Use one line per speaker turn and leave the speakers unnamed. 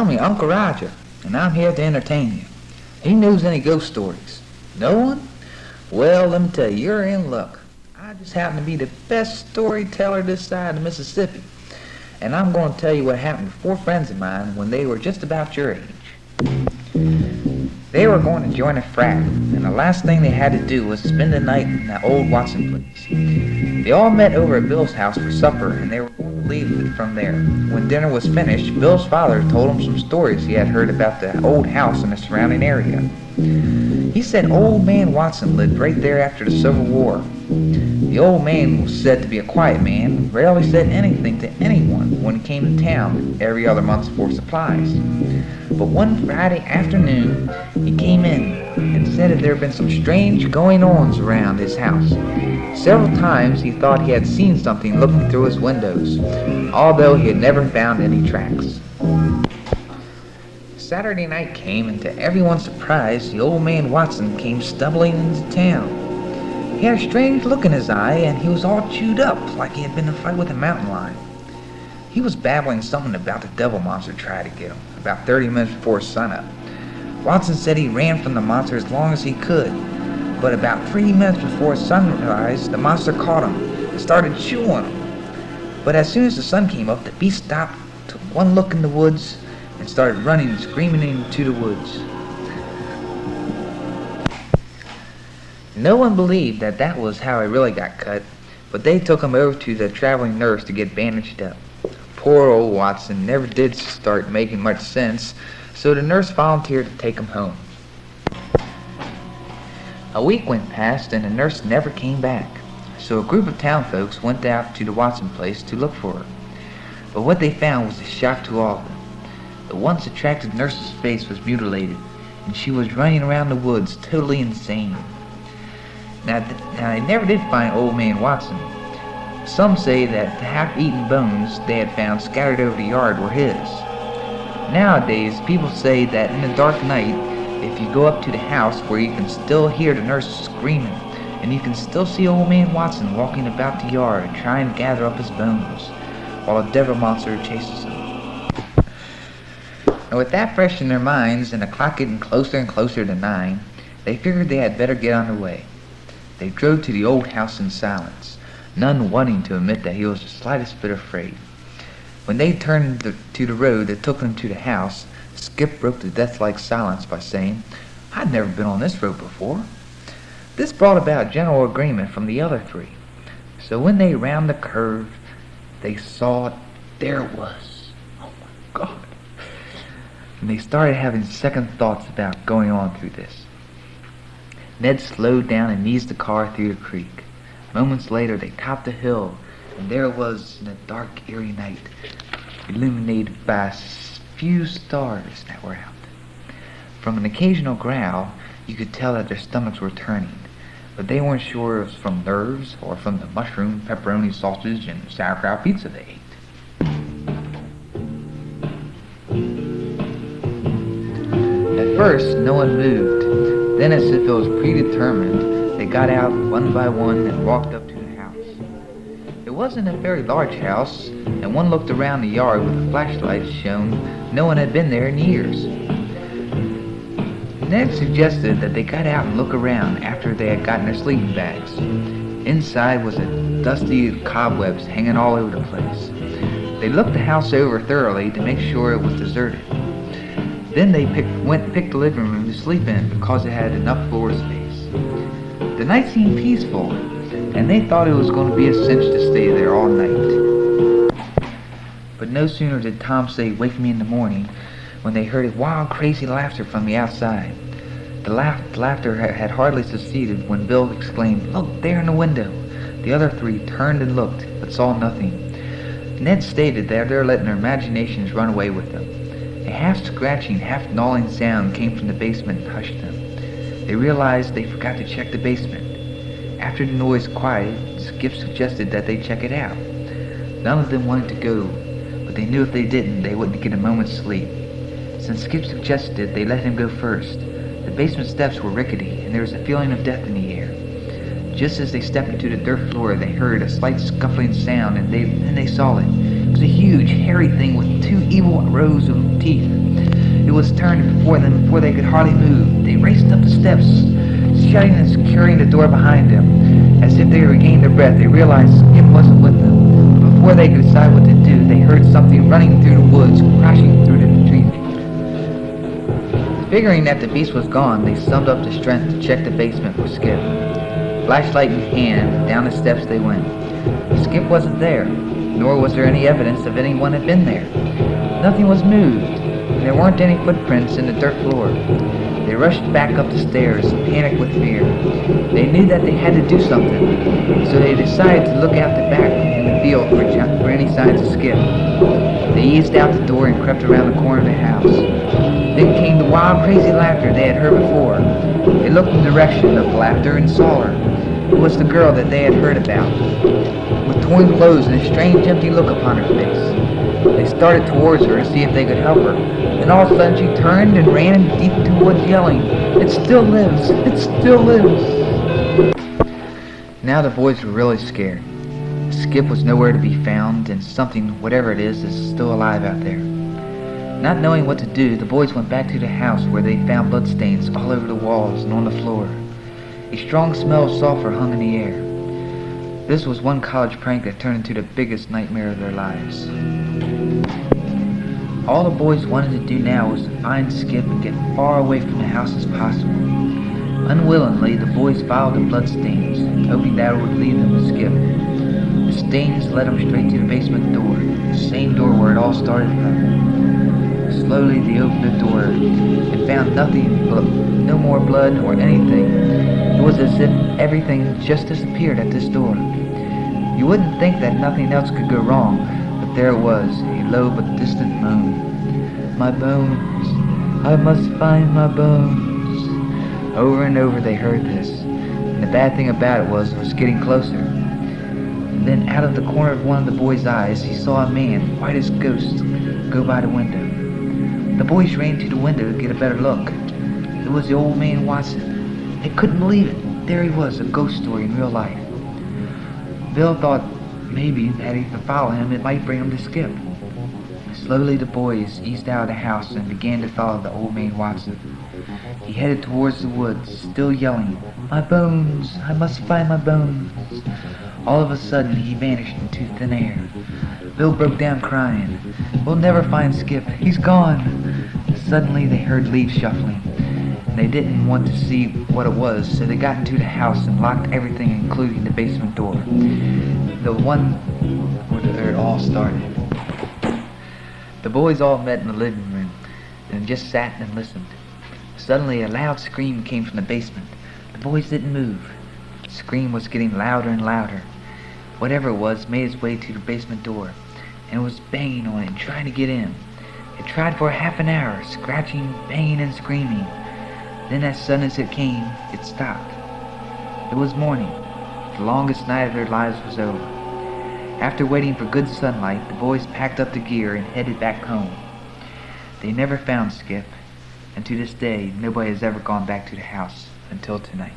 Call me Uncle Roger, and I'm here to entertain you. Who knows any ghost stories? No one? Well, let me tell you, you're in luck. I just happen to be the best storyteller this side of the Mississippi. And I'm going to tell you what happened to four friends of mine when they were just about your age. They were going to join a frat, and the last thing they had to do was spend the night in that old Watson place. They all met over at Bill's house for supper, and they were going to leave from there. When dinner was finished, Bill's father told him some stories he had heard about the old house and the surrounding area. He said Old Man Watson lived right there after the Civil War. The old man was said to be a quiet man, rarely said anything to anyone when he came to town every other month for supplies. But one Friday afternoon, he came in and said that there had been some strange going-ons around his house. Several times he thought he had seen something looking through his windows, although he had never found any tracks. Saturday night came, and to everyone's surprise, the old man Watson came stumbling into town. He had a strange look in his eye, and he was all chewed up like he had been in a fight with a mountain lion. He was babbling something about the devil monster trying to get him, about 30 minutes before sunup. Watson said he ran from the monster as long as he could, but about 3 minutes before sunrise, the monster caught him and started chewing him. But as soon as the sun came up, the beast stopped, took one look in the woods, and started running and screaming into the woods. No one believed that that was how he really got cut, but they took him over to the traveling nurse to get bandaged up. Poor old Watson never did start making much sense, so the nurse volunteered to take him home. A week went past and the nurse never came back, so a group of town folks went out to the Watson place to look for her. But what they found was a shock to all of them. The once attractive nurse's face was mutilated, and she was running around the woods totally insane. Now they never did find Old Man Watson. Some say that the half-eaten bones they had found scattered over the yard were his. Nowadays, people say that in the dark night, if you go up to the house where you can still hear the nurse screaming, and you can still see Old Man Watson walking about the yard trying to gather up his bones, while a devil monster chases him. And with that fresh in their minds, and the clock getting closer and closer to 9, they figured they had better get on their way. They drove to the old house in silence, none wanting to admit that he was the slightest bit afraid. When they turned to the road that took them to the house, Skip broke the death-like silence by saying, "I'd never been on this road before." This brought about general agreement from the other three. So when they rounded the curve, they saw there it was. Oh my God. And they started having second thoughts about going on through this. Ned slowed down and eased the car through the creek. Moments later, they topped a hill, and there it was in a dark, eerie night, illuminated by a few stars that were out. From an occasional growl, you could tell that their stomachs were turning, but they weren't sure if it was from nerves or from the mushroom, pepperoni sausage, and sauerkraut pizza they ate. At first, no one moved. Then, as if it was predetermined, they got out one by one and walked up to the house. It wasn't a very large house, and one looked around the yard with a flashlight shone no one had been there in years. Ned suggested that they got out and look around after they had gotten their sleeping bags. Inside was a dusty cobwebs hanging all over the place. They looked the house over thoroughly to make sure it was deserted. Then they went and picked the living room to sleep in because it had enough floor space. The night seemed peaceful, and they thought it was going to be a cinch to stay there all night. But no sooner did Tom say, "Wake me in the morning," when they heard a wild, crazy laughter from the outside. The laughter had hardly succeeded when Bill exclaimed, "Look, there in the window!" The other three turned and looked, but saw nothing. Ned stated that they're letting their imaginations run away with them. A half-scratching, half-gnawing sound came from the basement and hushed them. They realized they forgot to check the basement. After the noise quieted, Skip suggested that they check it out. None of them wanted to go, but they knew if they didn't, they wouldn't get a moment's sleep. Since Skip suggested it, they let him go first. The basement steps were rickety, and there was a feeling of death in the air. Just as they stepped into the dirt floor, they heard a slight scuffling sound, and then they saw it. It was a huge, hairy thing with two evil rows of teeth. It was turned before them before they could hardly move. They raced up the steps, shutting and securing the door behind them. As if they regained their breath, they realized Skip wasn't with them. Before they could decide what to do, they heard something running through the woods, crashing through the trees. Figuring that the beast was gone, they summed up the strength to check the basement for Skip. Flashlight in hand, down the steps they went. Skip wasn't there, nor was there any evidence of anyone had been there. Nothing was moved, and there weren't any footprints in the dirt floor. They rushed back up the stairs, panicked with fear. They knew that they had to do something, so they decided to look out the back in the field for any signs of Skip. They eased out the door and crept around the corner of the house. Then came the wild, crazy laughter they had heard before. They looked in the direction of the laughter and saw her. It was the girl that they had heard about, with torn clothes and a strange, empty look upon her face. They started towards her to see if they could help her. Then all of a sudden she turned and ran deep into the woods yelling, "It still lives! It still lives!" Now the boys were really scared. Skip was nowhere to be found, and something, whatever it is still alive out there. Not knowing what to do, the boys went back to the house where they found bloodstains all over the walls and on the floor. A strong smell of sulfur hung in the air. This was one college prank that turned into the biggest nightmare of their lives. All the boys wanted to do now was to find Skip and get far away from the house as possible. Unwillingly, the boys followed the bloodstains, hoping that it would lead them to Skip. The stains led them straight to the basement door, the same door where it all started from. Slowly they opened the door and found nothing but no more blood or anything. It was as if everything just disappeared at this door. You wouldn't think that nothing else could go wrong, but there it was, a low but distant moan. "My bones, I must find my bones." Over and over they heard this, and the bad thing about it was getting closer. And then out of the corner of one of the boys' eyes, he saw a man, white as ghost, go by the window. The boys ran to the window to get a better look. It was the old man Watson. They couldn't believe it. There he was, a ghost story in real life. Bill thought maybe that if he could follow him, it might bring him to Skip. Slowly the boys eased out of the house and began to follow the old man Watson. He headed towards the woods, still yelling, "My bones! I must find my bones!" All of a sudden he vanished into thin air. Bill broke down crying. "We'll never find Skip. He's gone!" Suddenly they heard leaves shuffling, and they didn't want to see what it was, so they got into the house and locked everything, including the basement door, the one where it all started. The boys all met in the living room and just sat and listened. Suddenly a loud scream came from the basement. The boys didn't move. The scream was getting louder and louder. Whatever it was made its way to the basement door, and it was banging on it and trying to get in. It tried for half an hour, scratching, banging, and screaming. Then as sudden as it came, it stopped. It was morning. The longest night of their lives was over. After waiting for good sunlight, the boys packed up the gear and headed back home. They never found Skip, and to this day, nobody has ever gone back to the house until tonight.